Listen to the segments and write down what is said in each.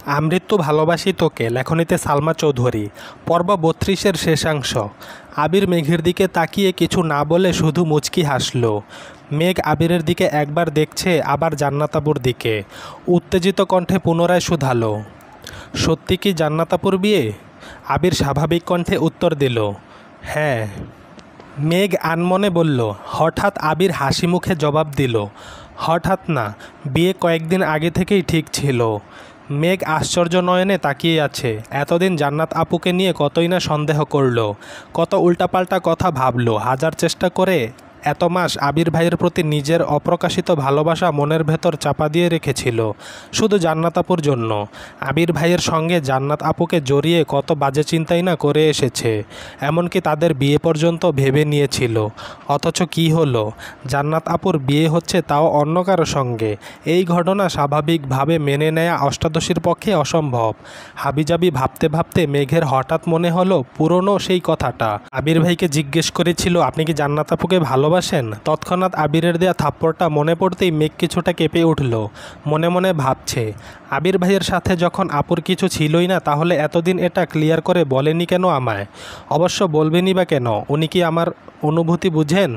আমৃত্যু ভালোবাসি তোকে লেখনীতে সালমা চৌধুরী। পর্ব ৩২-এর শেষাংশ। আবির মেঘের দিকে তাকিয়ে কিছু না বলে শুধু মুচকি হাসল। মেঘ আবিরের দিকে একবার দেখছে, আবার জান্নাত আপুর দিকে। উত্তেজিত কণ্ঠে পুনরায় শুধালো, সত্যি কি জান্নাত আপুর বিয়ে? আবির স্বাভাবিক কণ্ঠে উত্তর দিল, হ্যাঁ। মেঘ আনমনে বলল। হঠাৎ আবির হাসি মুখে জবাব দিল, হঠাৎ না, বিয়ে কয়েকদিন আগে থেকেই ঠিক ছিল। মেঘ আশ্চর্য নয়নে তাকিয়ে আছে। এতদিন জান্নাত আপুকে নিয়ে কতই না সন্দেহ করল, কত উল্টাপাল্টা কথা ভাবল। হাজার চেষ্টা করে এত মাস আবির ভাইয়ের প্রতি নিজের অপ্রকাশিত ভালোবাসা মনের ভেতর চাপা দিয়ে রেখেছিল শুধু জান্নাত আপুর জন্য। আবির ভাইয়ের সঙ্গে জান্নাত আপুকে জড়িয়ে কত বাজে চিন্তাই না করে এসেছে, এমনকি তাদের বিয়ে পর্যন্ত ভেবে নিয়েছিল। অথচ কি হলো, জান্নাত আপুর বিয়ে হচ্ছে, তাও অন্য কারো সঙ্গে। এই ঘটনা স্বাভাবিকভাবে মেনে নেয়া অষ্টাদশীর পক্ষে অসম্ভব। হাবিজাবি ভাবতে ভাবতে মেঘের হঠাৎ মনে হলো পুরনো সেই কথাটা। আবির ভাইকে জিজ্ঞেস করেছিল, আপনি কি জান্নাত আপুকে ভালোবাসেন? তৎক্ষণাৎ আবিরের দেয়া থাপ্পড়টা মনে পড়তেই মেঘ কিছুটা কেঁপে উঠল। মনে মনে ভাবছে, আবির ভাইয়ের সাথে যখন আপুর কিছু ছিলই না, তাহলে এতদিন এটা ক্লিয়ার করে বলেনি কেন আমায়? অবশ্য বলবেনই বা কেন, উনি কি আমার অনুভূতি বুঝেন?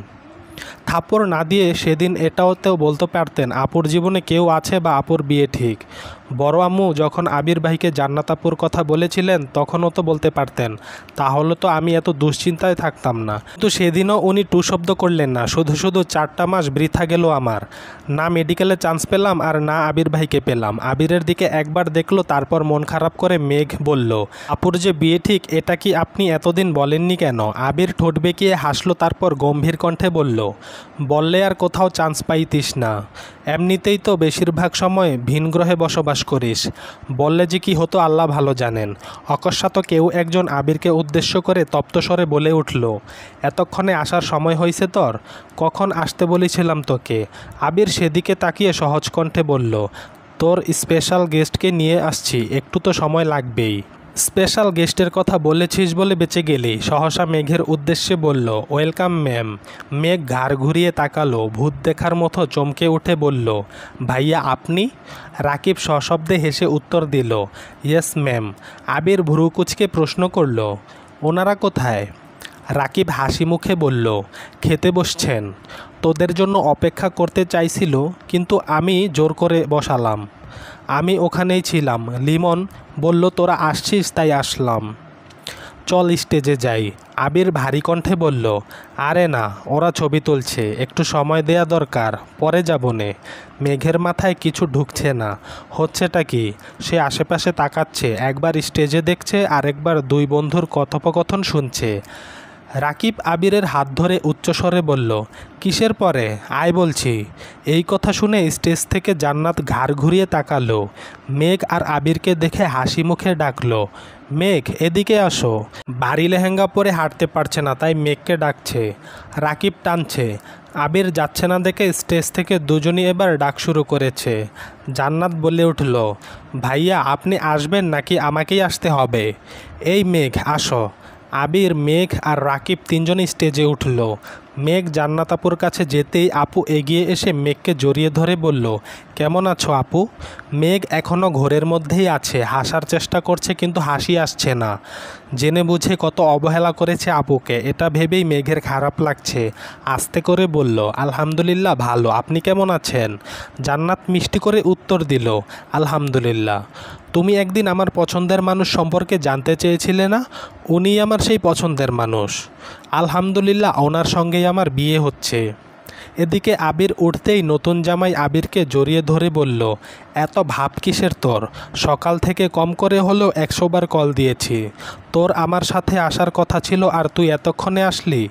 থাপ্পড় না দিয়ে সেদিন এটাও বলতে পারতেন আপুর জীবনে কেউ আছে বা আপুর বিয়ে ঠিক। বড় আম্মু যখন আবির ভাইকে জান্নাত আপুর কথা বলেছিলেন, তখনও তো বলতে পারতেন, তাহলে তো আমি এত দুশ্চিন্তায় থাকতাম না। কিন্তু সেদিনও উনি টু শব্দ করলেন না। শুধু শুধু 4টা মাস বৃথা গেল আমার। না মেডিকেলে চান্স পেলাম, আর না আবির ভাইকে পেলাম। আবিরের দিকে একবার দেখলো, তারপর মন খারাপ করে মেঘ বলল, আপুর যে বিয়ে ঠিক, এটা কি আপনি এতদিন বলেননি কেন? আবির ঠোঁট বেঁকিয়ে হাসলো, তারপর গম্ভীর কণ্ঠে বলল, বললে আর কোথাও চান্স পাইতিস না। এমনিতেই তো বেশিরভাগ সময় ভিন গ্রহে বসবাস করিস। বললে যে কি হতো আল্লাহ ভালো জানেন। অকস্মাৎ কেউ একজন আবিরকে উদ্দেশ্য করে তপ্তস্বরে বলে উঠল, এতক্ষণে আসার সময় হয়েছে তোর? কখন আসতে বলেছিলাম তোকে? আবির সেদিকে তাকিয়ে সহজ কণ্ঠে বলল, তোর স্পেশাল গেস্টকে নিয়ে আসছি, একটু তো সময় লাগবেই। স্পেশাল গেস্টের কথা বলেছিস বলে বেঁচে গেলি। সহসা মেঘের উদ্দেশ্যে বলল, ওয়েলকাম ম্যাম। মেঘ ঘাড় ঘুরিয়ে তাকালো, ভূত দেখার মতো চমকে উঠে বলল, ভাইয়া আপনি? রাকিব সশব্দে হেসে উত্তর দিল, ইয়েস ম্যাম। আবির ভ্রু কুঁচকে প্রশ্ন করল, ওনারা কোথায়? রাকিব হাসি মুখে বলল, খেতে বসছেন। তোদের জন্য অপেক্ষা করতে চাইছিল, কিন্তু আমি জোর করে বসালাম। আমি ওখানেই ছিলাম, লিমন বলল তোরা আসছিস তাই আসলাম। চল স্টেজে যাই। আবির ভারী কণ্ঠে বলল, আরে না, ওরা ছবি তুলছে, একটু সময় দেয়া দরকার, পরে যাবনে। মেঘের মাথায় কিছু ঢুকছে না। হচ্ছেটা কি? সে আশেপাশে তাকাচ্ছে, একবার স্টেজে দেখছে, আরেকবার দুই বন্ধুর কথোপকথন শুনছে। রাকিব আবিরের হাত ধরে উচ্চস্বরে বলল, কিসের পরে? আয় বলছি। এই কথা শুনে স্টেজ থেকে জান্নাত ঘাড় ঘুরিয়ে তাকালো। মেঘ আর আবিরকে দেখে হাসি মুখে ডাকলো, মেঘ এদিকে আসো। ভারী লেহেঙ্গা পরে হাঁটতে পারছে না, তাই মেঘকে ডাকছে। রাকিব টানছে। আবির যাচ্ছে না দেখে স্টেজ থেকে দুজনই এবার ডাক শুরু করেছে। জান্নাত বলে উঠল, ভাইয়া আপনি আসবেন নাকি আমাকেই আসতে হবে? এই মেঘ আসো। আবির, মেঘ আর রাকিব তিনজনই স্টেজে উঠল। মেঘ জান্নাত আপুর কাছে যেতেই আপু এগিয়ে এসে মেঘকে জড়িয়ে ধরে বলল, কেমন আছো আপু? মেঘ এখনও ঘোরের মধ্যেই আছে, হাসার চেষ্টা করছে কিন্তু হাসি আসছে না। জেনে বুঝে কত অবহেলা করেছে আপুকে, এটা ভেবেই মেঘের খারাপ লাগছে। আস্তে করে বলল, আলহামদুলিল্লাহ ভালো, আপনি কেমন আছেন? জান্নাত মিষ্টি করে উত্তর দিল, আলহামদুলিল্লাহ। তুমি একদিন আমার পছন্দের মানুষ সম্পর্কে জানতে চেয়েছিলে না? উনিই আমার সেই পছন্দের মানুষ। আলহামদুলিল্লাহ, ওনার সঙ্গেই আমার বিয়ে হচ্ছে। এদিকে আবির উঠতেই নতুন জামাই আবিরকে জড়িয়ে ধরে বলল, এত ভাব কিসের তোর? সকাল থেকে কম করে হলেও 100 বার কল দিয়েছি। তোর আমার সাথে আসার কথা ছিল, আর তুই এতক্ষণে আসলি?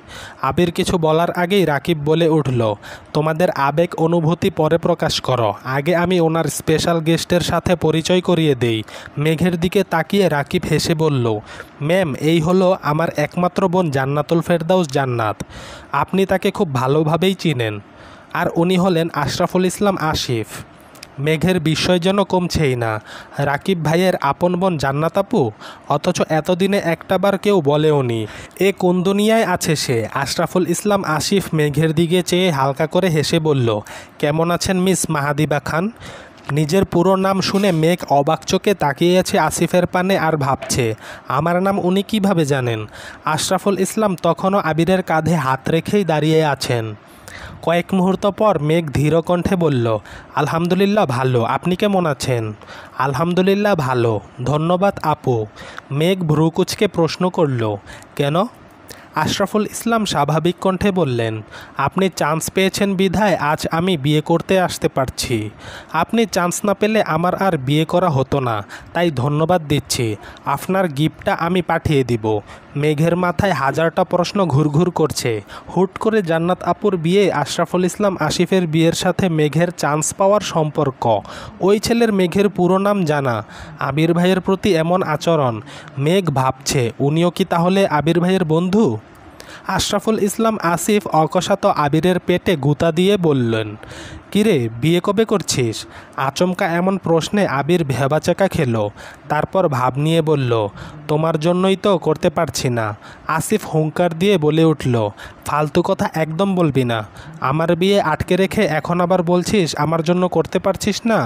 আবির কিছু বলার আগেই রাকিব বলে উঠল, তোমাদের আবেগ অনুভূতি পরে প্রকাশ করো, আগে আমি ওনার স্পেশাল গেস্টের সাথে পরিচয় করিয়ে দেই। মেঘের দিকে তাকিয়ে রাকিব হেসে বলল, ম্যাম এই হলো আমার একমাত্র বোন জান্নাতুল ফেরদাউস জান্নাত। আপনি তাকে খুব ভালোভাবেই চিনেন। আর উনি হলেন আশরাফুল ইসলাম আসিফ। মেঘের বিস্ময় যেন কমছেই না। রাকিব ভাইয়ের আপন বোন জান্নাত আপু, অথচ এতদিনে একটাবার কেউ বলেওনি। এ কোন দুনিয়ায় আছে সে? আশরাফুল ইসলাম আসিফ মেঘের দিকে চেয়ে হালকা করে হেসে বলল, কেমন আছেন মিস মাহাদিবা খান? নিজের পুরো নাম শুনে মেঘ অবাক চোখে তাকিয়ে আছে আসিফের পানে আর ভাবছে, আমার নাম উনি কিভাবে জানেন। আশরাফুল ইসলাম তখনও আবিরের কাঁধে হাত রেখেই দাঁড়িয়ে আছেন। কয়েক মুহূর্ত পর মেঘ ধীর কণ্ঠে বলল, আলহামদুলিল্লাহ ভালো, আপনি কেমন আছেন? আলহামদুলিল্লাহ ভালো, ধন্যবাদ আপু। মেঘ ভ্রুকুচকে প্রশ্ন করল, কেন? আশরাফুল ইসলাম স্বাভাবিক কণ্ঠে বললেন, আপনি চান্স পেয়েছেন বিধায় আজ আমি বিয়ে করতে আসতে পারছি। আপনি চান্স না পেলে আমার আর বিয়ে করা হতো না, তাই ধন্যবাদ দিচ্ছি। আপনার গিফটটা আমি পাঠিয়ে দিব। মেঘের মাথায় হাজারটা প্রশ্ন ঘুরঘুর করছে। হুট করে জান্নাত আপুর বিয়ে, আশরাফুল ইসলাম আসিফের বিয়ের সাথে মেঘের চান্স পাওয়ার সম্পর্ক। ওই ছেলের মেঘের পুরো নাম জানা, আবির ভাইয়ের প্রতি এমন আচরণ। মেঘ ভাবছে, উনিও কি তাহলে আবির ভাইয়ের বন্ধু? আশরাফুল ইসলাম আসিফ অকস্মাৎ আবিরের পেটে গুঁতা দিয়ে বললেন, কিরে বিয়ে কবে করছিস? আচমকা এমন প্রশ্নে আবির ভেবাচাকা খেল। তারপর ভাব নিয়ে বলল, তোমার জন্যই তো করতে পারছি না। আসিফ হুঙ্কার দিয়ে বলে উঠল, ফালতু কথা একদম বলবি না। আমার বিয়ে আটকে রেখে এখন আবার বলছিস আমার জন্য করতে পারছিস না?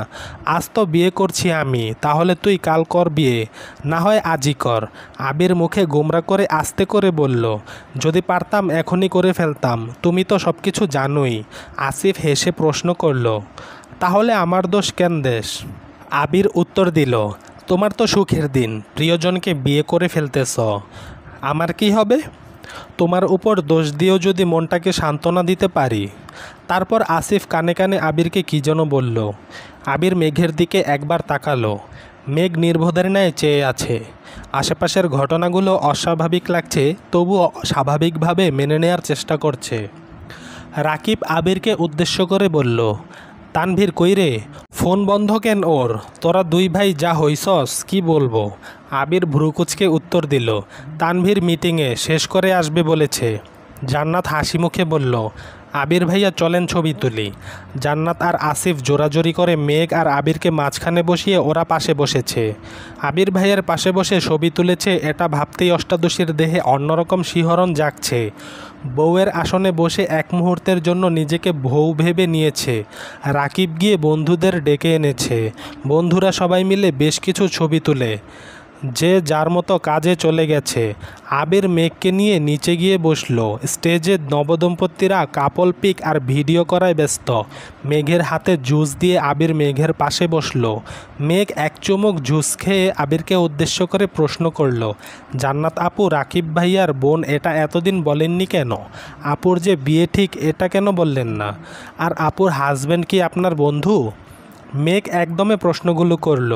আজ তো বিয়ে করছি আমি, তাহলে তুই কাল কর বিয়ে, না হয় আজই কর। আবির মুখে গোমরা করে আস্তে করে বলল, যদি পারতাম এখনই করে ফেলতাম, তুমি তো সব কিছু জানোই। আসিফ হেসে প্রশ্ন করল, তাহলে আমার দোষ কেন দেশ? আবির উত্তর দিল, তোমার তো সুখের দিন, প্রিয়জনকে বিয়ে করে ফেলতেছ, আমার কি হবে? তোমার উপর দোষ দিয়েও যদি মনটাকে সান্ত্বনা দিতে পারি। তারপর আসিফ কানে কানে আবিরকে কী যেন বলল। আবির মেঘের দিকে একবার তাকালো। মেঘ নির্বোধের ন্যায় চেয়ে আছে। আশেপাশের ঘটনাগুলো অস্বাভাবিক লাগছে, তবুও স্বাভাবিকভাবে মেনে নেয়ার চেষ্টা করছে। রাকিব আবিরকে উদ্দেশ্য করে বলল, তানভীর কই রে? ফোন বন্ধ কেন ওর? তোরা দুই ভাই যা হইছস কি বলবো। আবির ভ্রুকুচকে উত্তর দিল, তানভীর মিটিংয়ে শেষ করে আসবে বলেছে। জান্নাত হাসি মুখে বলল, আবির ভাইয়া চলেন ছবি তুলি। জান্নাত আর আসিফ জোরাজোরি করে মেঘ আর আবিরকে মাঝখানে বসিয়ে ওরা পাশে বসেছে। আবির ভাইয়ের পাশে বসে ছবি তুলেছে, এটা ভাবতেই অষ্টাদশীর দেহে অন্যরকম শিহরণ জাগছে। বউয়ের আসনে বসে এক মুহূর্তের জন্য নিজেকে বউ ভেবে নিয়েছে। রাকিব গিয়ে বন্ধুদের ডেকে এনেছে। বন্ধুরা সবাই মিলে বেশ কিছু ছবি তুলে যে যার মতো কাজে চলে গেছে। আবির মেঘকে নিয়ে নিচে গিয়ে বসলো। স্টেজে নবদম্পতিরা কাপল পিক আর ভিডিও করায় ব্যস্ত। মেঘের হাতে জুস দিয়ে আবির মেঘের পাশে বসলো। মেঘ এক চুমুক জুস খেয়ে আবিরকে উদ্দেশ্য করে প্রশ্ন করলো, জান্নাত আপু রাকিব ভাইয়ার বোন এটা এতদিন বলেননি কেন? আপুর যে বিয়ে ঠিক এটা কেন বললেন না? আর আপুর হাজব্যান্ড কি আপনার বন্ধু? মেঘ একদমে প্রশ্নগুলো করল।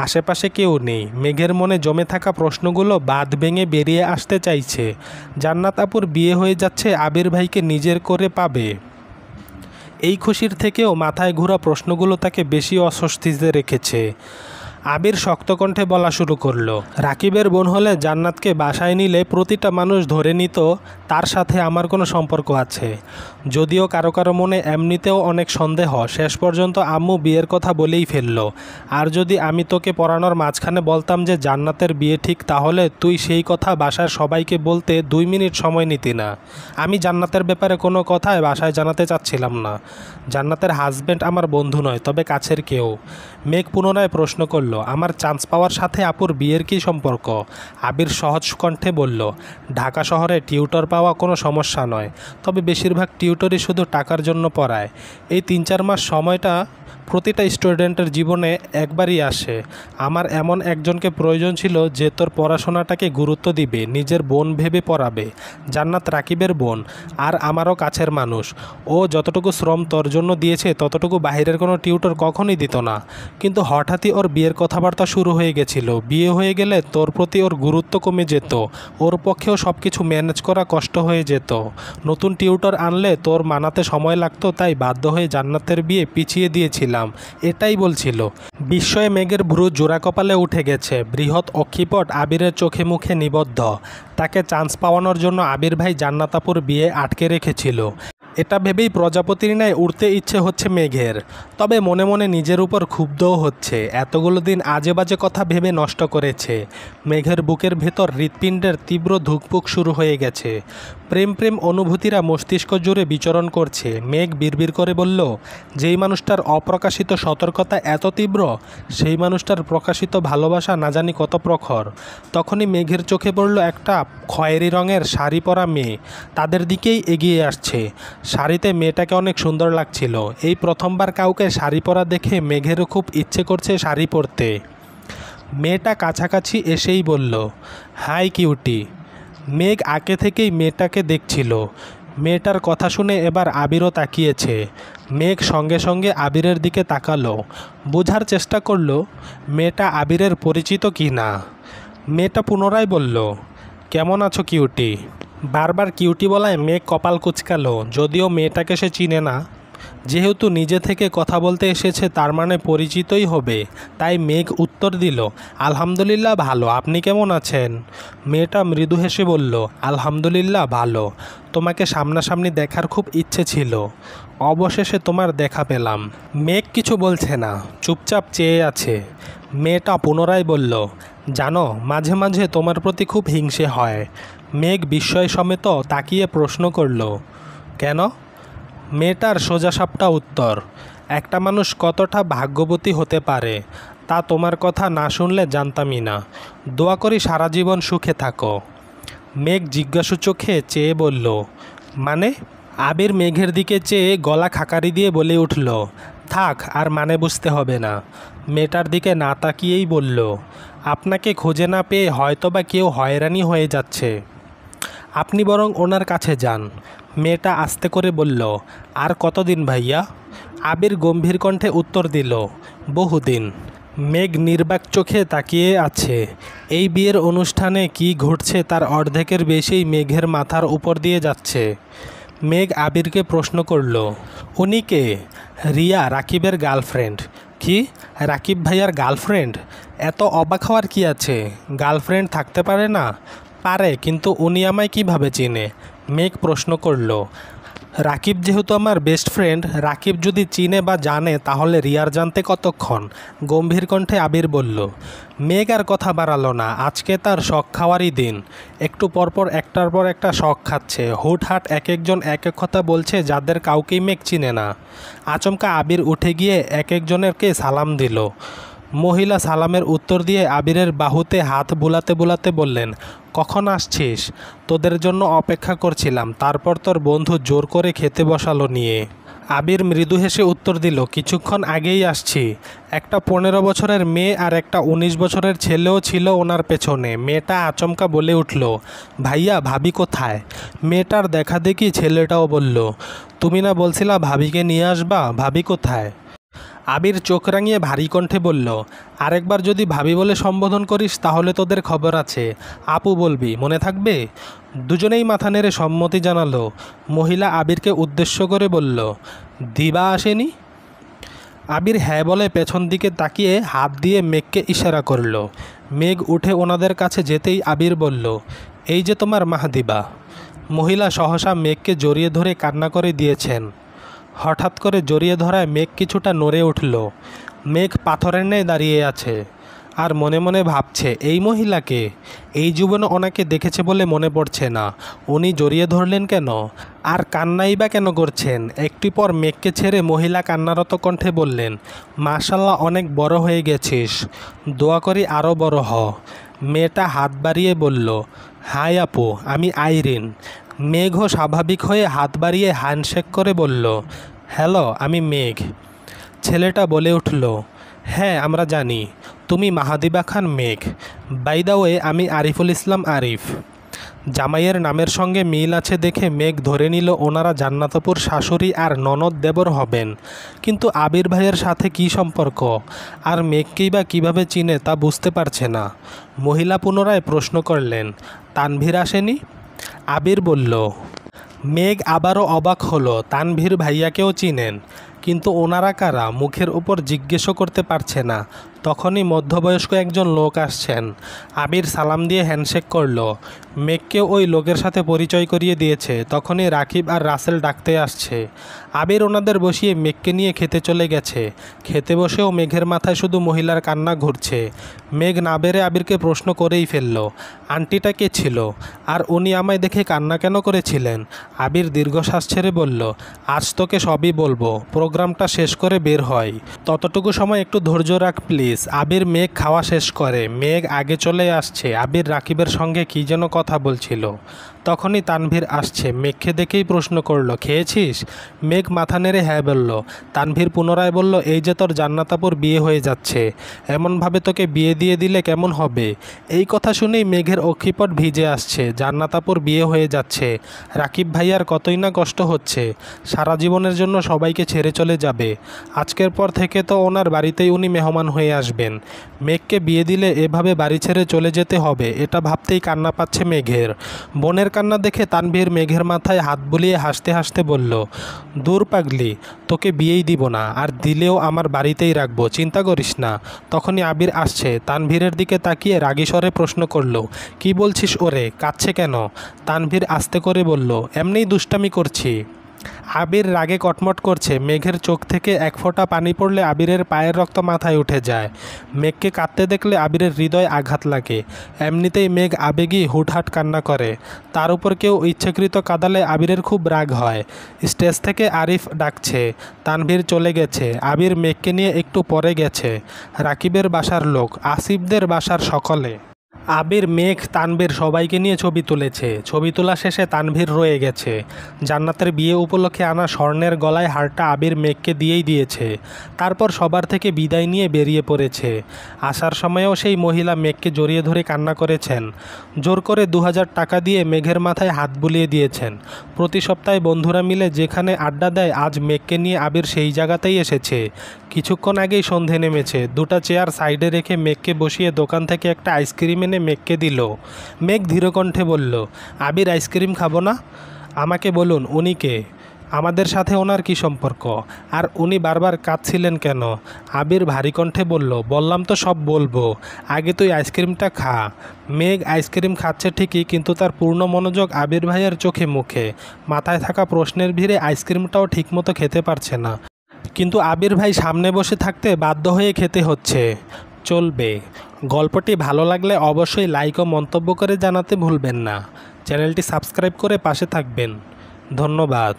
আশেপাশে কেউ নেই। মেঘের মনে জমে থাকা প্রশ্নগুলো বাঁধ ভেঙে বেরিয়ে আসতে চাইছে। জান্নাত আপুর বিয়ে হয়ে যাচ্ছে, আবির ভাইকে নিজের করে পাবে। এই খুশির থেকেও মাথায় ঘোরা প্রশ্নগুলো তাকে বেশি অস্বস্তিতে রেখেছে। আবির শক্ত কণ্ঠে বলা শুরু করলো, রাকিবের বোন হলে জান্নাতকে বাসায় নিলে প্রতিটা মানুষ ধরে নিত তার সাথে আমার কোনো সম্পর্ক আছে। যদিও কারো কারো মনে এমনিতেও অনেক সন্দেহ, শেষ পর্যন্ত আম্মু বিয়ের কথা বলেই ফেললো। আর যদি আমি তোকে পড়ানোর মাঝখানে বলতাম যে জান্নাতের বিয়ে ঠিক, তাহলে তুই সেই কথা বাসার সবাইকে বলতে 2 মিনিট সময় নিতি না। আমি জান্নাতের ব্যাপারে কোনো কথাই বাসায় জানাতে চাচ্ছিলাম না। জান্নাতের হাজব্যান্ড আমার বন্ধু নয়, তবে কাছের কেউ। মেঘ পুনরায় প্রশ্ন করল, আমার চান্স পাওয়ার সাথে আপুর বিয়ের কী সম্পর্ক? আবির সহজ কণ্ঠে বলল, ঢাকা শহরে টিউটর পাওয়া কোনো সমস্যা নয়, তবে বেশিরভাগ টিউটরই শুধু টাকার জন্য পড়ায়। এই 3-4 মাস সময়টা প্রতিটা স্টুডেন্টের জীবনে একবারই আসে। আমার এমন একজনকে প্রয়োজন ছিল যে তোর পড়াশোনাটাকে গুরুত্ব দিবে, নিজের বোন ভেবে পড়াবে। জান্নাত রাকিবের বোন আর আমারও কাছের মানুষ। ও যতটুকু শ্রম তোর জন্য দিয়েছে ততটুকু বাইরের কোনো টিউটর কখনই দিত না। কিন্তু হঠাৎই ওর বিয়ের কথাবার্তা শুরু হয়ে গেছিল। বিয়ে হয়ে গেলে তোর প্রতি ওর গুরুত্ব কমে যেত, ওর পক্ষেও সব কিছু ম্যানেজ করা কষ্ট হয়ে যেত। নতুন টিউটর আনলে তোর মানাতে সময় লাগতো, তাই বাধ্য হয়ে জান্নাতের বিয়ে পিছিয়ে দিয়েছিলাম, এটাই বলছিল। বিস্ময়ে মেঘের ভ্রু জোড়া কপালে উঠে গেছে। বৃহৎ অক্ষিপট আবিরের চোখে মুখে নিবদ্ধ। তাকে চান্স পাওয়ানোর জন্য আবির ভাই জান্নাত আপুর বিয়ে আটকে রেখেছিল। এটা ভেবেই প্রজাপতির ন্যায় উড়তে ইচ্ছে হচ্ছে মেঘের, তবে মনে মনে নিজের উপর ক্ষুব্ধও হচ্ছে। এতগুলো দিন আজে বাজে কথা ভেবে নষ্ট করেছে। মেঘের বুকের ভেতর হৃৎপিণ্ডের তীব্র ধুকপুক শুরু হয়ে গেছে। প্রেম প্রেম অনুভূতিরা মস্তিষ্ক জুড়ে বিচরণ করছে। মেঘ বিড়বিড় করে বলল, যেই মানুষটার অপ্রকাশিত সতর্কতা এত তীব্র, সেই মানুষটার প্রকাশিত ভালোবাসা না জানি কত প্রখর। তখনই মেঘের চোখে পড়ল একটা খয়েরি রঙের শাড়ি পরা মেয়ে তাদের দিকেই এগিয়ে আসছে। শাড়িতে মেয়েটাকে অনেক সুন্দর লাগছিল। এই প্রথমবার কাউকে শাড়ি পরা দেখে মেঘেরও খুব ইচ্ছে করছে শাড়ি পরতে। মেয়েটা কাছাকাছি এসেই বলল, হাই কিউটি। মেঘ আগে থেকেই মেয়েটাকে দেখছিল। মেয়েটার কথা শুনে এবার আবিরও তাকিয়েছে। মেঘ সঙ্গে সঙ্গে আবিরের দিকে তাকালো, বোঝার চেষ্টা করলো মেয়েটা আবিরের পরিচিত কি না। মেয়েটা পুনরায় বলল, কেমন আছো কিউটি। বারবার কিউটি বলায় মেঘ কপাল কুঁচকালো। যদিও মেয়েটাকে সে চিনে না, যেহেতু নিজে থেকে কথা বলতে এসেছে তার মানে পরিচিতই হবে। তাই মেঘ উত্তর দিল, আলহামদুলিল্লাহ ভালো, আপনি কেমন আছেন। মেয়েটা মৃদু হেসে বলল, আলহামদুলিল্লাহ ভালো, তোমাকে সামনাসামনি দেখার খুব ইচ্ছে ছিল, অবশেষে তোমার দেখা পেলাম। মেঘ কিছু বলছে না, চুপচাপ চেয়ে আছে। মেয়েটা পুনরায় বলল, জানো মাঝে মাঝে তোমার প্রতি খুব হিংসে হয়। মেঘ বিস্ময় সমেত তাকিয়ে প্রশ্ন করল, কেন। মেয়েটার সোজাসাপটা উত্তর, একটা মানুষ কতটা ভাগ্যবতী হতে পারে তা তোমার কথা না শুনলে জানতামই না। দোয়া করি সারা জীবন সুখে থাকো। মেঘ জিজ্ঞাসু চোখে চেয়ে বলল, মানে। আবির মেঘের দিকে চেয়ে গলা খাকারি দিয়ে বলে উঠল, থাক আর মানে বুঝতে হবে না। মেয়েটার দিকে না তাকিয়েই বলল, আপনাকে খুঁজে না পেয়ে হয়তোবা কেউ হয়রানি হয়ে যাচ্ছে, আপনি বরং ওনার কাছে যান। মেয়েটা আস্তে করে বলল, আর কতদিন ভাইয়া। আবির গম্ভীর কণ্ঠে উত্তর দিল, বহুদিন। মেঘ নির্বাক চোখে তাকিয়ে আছে। এই বিয়ের অনুষ্ঠানে কি ঘটছে তার অর্ধেকের বেশিই মেঘের মাথার উপর দিয়ে যাচ্ছে। মেঘ আবিরকে প্রশ্ন করল, উনি কে। রিয়া, রাকিবের গার্লফ্রেন্ড। কি, রাকিব ভাইয়ার গার্লফ্রেন্ড। এত অবাক হওয়ার কি আছে, গার্লফ্রেন্ড থাকতে পারে না। পারে, কিন্তু উনি আমায় কিভাবে চিনে। মেঘ প্রশ্ন করল, রাকিব যেহেতু আমার বেস্ট ফ্রেন্ড, রাকিব যদি চিনে বা জানে তাহলে রিয়ার জানতে কতক্ষণ। গম্ভীর কণ্ঠে আবির বলল। মেঘ আর কথা বাড়ালো না। আজকে তার শখ খাওয়ারই দিন। একটু পরপর একটার পর একটা শখ খাচ্ছে। হুটহাট এক একজন এক এক কথা বলছে যাদের কাউকেই মেঘ চিনে না। আচমকা আবির উঠে গিয়ে এক একজনেরকে সালাম দিল। মহিলা সালামের উত্তর দিয়ে আবিরের বাহুতে হাত বুলাতে বুলাতে বললেন, কখন আসছিস। তোদের জন্য অপেক্ষা করছিলাম, তারপর তোর বন্ধু জোর করে খেতে বসালো নিয়ে। আবির মৃদু হেসে উত্তর দিল, কিছুক্ষণ আগেই আসছি। একটা 15 বছরের মেয়ে আর একটা 19 বছরের ছেলেও ছিল ওনার পেছনে। মেয়েটা আচমকা বলে উঠল, ভাইয়া ভাবি কোথায়। মেয়েটার দেখা দেখি ছেলেটাও বলল, তুমি না বলছিলা ভাবিকে নিয়ে আসবা, ভাবি কোথায়। আবির চোখ রাঙিয়ে ভারী কণ্ঠে বলল, আরেকবার যদি ভাবি বলে সম্বোধন করিস তাহলে তোদের খবর আছে। আপু বলবি, মনে থাকবে। দুজনেই মাথা নেড়ে সম্মতি জানালো। মহিলা আবিরকে উদ্দেশ্য করে বলল, দিবা আসেনি। আবির হ্যাঁ বলে পেছন দিকে তাকিয়ে হাত দিয়ে মেঘকে ইশারা করল। মেঘ উঠে ওনাদের কাছে যেতেই আবির বলল, এই যে তোমার মাহদিবা। মহিলা সহসা মেঘকে জড়িয়ে ধরে কান্না করে দিয়েছেন। হঠাৎ করে জড়িয়ে ধরায় মেঘ কিছুটা নড়ে উঠল। মেঘ পাথরের ন্যায় দাঁড়িয়ে আছে আর মনে মনে ভাবছে, এই মহিলাকে এই জীবনে ওনাকে দেখেছে বলে মনে পড়ছে না। উনি জড়িয়ে ধরলেন কেন, আর কান্নাই বা কেন করছেন। একটু পর মেঘকে ছেড়ে মহিলা কান্নারত কণ্ঠে বললেন, মাশাল্লাহ অনেক বড় হয়ে গেছিস, দোয়া করি আরও বড় হ। মেয়েটা হাত বাড়িয়ে বলল, হাই আপু, আমি আইরিন। মেঘও স্বাভাবিক হয়ে হাত বাড়িয়ে হ্যান্ডশেক করে বলল, হ্যালো, আমি মেঘ। ছেলেটা বলে উঠল, হ্যাঁ আমরা জানি, তুমি মাহাদিবা খান মেঘ। বাই দ্য ওয়ে, আমি আরিফুল ইসলাম আরিফ। জামাইয়ের নামের সঙ্গে মিল আছে দেখে মেঘ ধরে নিল ওনারা জান্নাতপুর শাশুড়ি আর ননদ দেবর হবেন। কিন্তু আবির ভাইয়ের সাথে কী সম্পর্ক, আর মেঘকেই বা কীভাবে চিনে তা বুঝতে পারছে না। মহিলা পুনরায় প্রশ্ন করলেন, তানভীর আসেনি। আবির বলল। মেঘ আবারও অবাক হলো, তানভীর ভাইয়াকেও চিনেন, কিন্তু ওনারা কারা মুখের উপর জিজ্ঞেসও করতে পারছে না। তখনই মধ্যবয়স্ক একজন লোক আসছেন। আবির সালাম দিয়ে হ্যান্ডশেক করলো। মেঘকেও ওই লোকের সাথে পরিচয় করিয়ে দিয়েছে। তখনই রাকিব আর রাসেল ডাকতে আসছে। আবির ওনাদের বসিয়ে মেঘকে নিয়ে খেতে চলে গেছে। খেতে বসেও মেঘের মাথায় শুধু মহিলার কান্না ঘুরছে। মেঘ না বেড়ে আবিরকে প্রশ্ন করেই ফেলল, আন্টিটা কে ছিল, আর উনি আমায় দেখে কান্না কেন করেছিলেন? আবির দীর্ঘশ্বাস ছেড়ে বলল, আজ তোকে সবই বলবো, প্রোগ্রামটা শেষ করে বের হয়, ততটুকু সময় একটু ধৈর্য রাখ প্লিজ। আবির মেঘ খাওয়া শেষ করে। মেঘ আগে চলে আসছে। আবির রাকিবের সঙ্গে কী যেন কথা বলছিল। তখনই তানভীর আসছে। মেঘকে দেখেই প্রশ্ন করলো, খেয়েছিস? মেঘ মাথা নেড়ে হ্যাঁ বলল। তানভীর পুনরায় বলল, এই যে তোর জান্নাতাপুর বিয়ে হয়ে যাচ্ছে, এমনভাবে তোকে বিয়ে দিয়ে দিলে কেমন হবে? এই কথা শুনেই মেঘের অক্ষিপট ভিজে আসছে। জান্নাতাপুর বিয়ে হয়ে যাচ্ছে, রাকিব ভাইয়ার কতই না কষ্ট হচ্ছে, সারা জীবনের জন্য সবাইকে ছেড়ে চলে যাবে। আজকের পর থেকে তো ওনার বাড়িতেই উনি মেহমান হয়ে আসবেন। মেঘকে বিয়ে দিলে এভাবে বাড়ি ছেড়ে চলে যেতে হবে, এটা ভাবতেই কান্না পাচ্ছে মেঘের। বোনের কান্না দেখে তানভীর মেঘের মাথায় হাত বুলিয়ে হাসতে হাসতে বলল, দূর পাগলি, তোকে বিয়েই দিব না, আর দিলেও আমার বাড়িতেই রাখবো, চিন্তা করিস না। তখনই আবির আসছে। তানভীরের দিকে তাকিয়ে রাগী স্বরে প্রশ্ন করল, কি বলছিস ওরে, কাঁদছে কেন? তানভীর আস্তে করে বলল, এমনিই দুষ্টামি করছি। আবির রাগে কটমট করছে। মেঘের চোখ থেকে এক ফোঁটা পানি পড়লে আবিরের পায়ের রক্ত মাথায় উঠে যায়। মেঘকে কাঁদতে দেখলে আবিরের হৃদয় আঘাত লাগে। এমনিতেই মেঘ আবেগী হুটহাট কান্না করে, তার উপর কেউ ইচ্ছাকৃত কাঁদালে আবিরের খুব রাগ হয়। স্টেজ থেকে আরিফ ডাকছে। তানভীর চলে গেছে। আবির মেঘকে নিয়ে একটু পরে গেছে রাকিবের বাসার লোক, আসিফদের বাসার সকলে। আবির, মেঘ, তানভীর সবাইকে নিয়ে ছবি তুলেছে। ছবি তোলা শেষে তানভীর রয়ে গেছে। জান্নাতের বিয়ে উপলক্ষে আনা স্বর্ণের গলায় হারটা আবির মেঘকে দিয়েই দিয়েছে। তারপর সবার থেকে বিদায় নিয়ে বেরিয়ে পড়েছে। আসার সময়ও সেই মহিলা মেঘকে জড়িয়ে ধরে কান্না করেছেন। জোর করে 2000 টাকা দিয়ে মেঘের মাথায় হাত বুলিয়ে দিয়েছেন। প্রতি সপ্তাহে বন্ধুরা মিলে যেখানে আড্ডা দেয়, আজ মেঘকে নিয়ে আবির সেই জায়গাতেই এসেছে। কিছুক্ষণ আগেই সন্ধে নেমেছে। দুটা চেয়ার সাইডে রেখে মেঘকে বসিয়ে দোকান থেকে একটা আইসক্রিম এনে মেঘকে দিল। মেঘ ধীরকণ্ঠে বলল, আবির আইসক্রিম খাবো না? আমাকে বলুন, উনি কে? আমাদের সাথে ওনার কি সম্পর্ক? আর উনি বারবার কাঁদছিলেন কেন? আবির ভারী কণ্ঠে বলল, বললাম তো সব বলবো, আগে তুই আইসক্রিমটা খা। মেঘ আইসক্রিম খাচ্ছে ঠিকই, কিন্তু তার পূর্ণ মনোযোগ আবির ভাইয়ের চোখে মুখে। মাথায় থাকা প্রশ্নের ভিড়ে আইসক্রিমটাও ঠিকমতো খেতে পারছে না। কিন্তু আবির ভাই সামনে বসে থাকতে বাধ্য হয়ে খেতে হচ্ছে। চলবে। গল্পটি ভালো লাগলে অবশ্যই লাইক ও মন্তব্য করে জানাতে ভুলবেন না। চ্যানেলটি সাবস্ক্রাইব করে পাশে থাকবেন। ধন্যবাদ।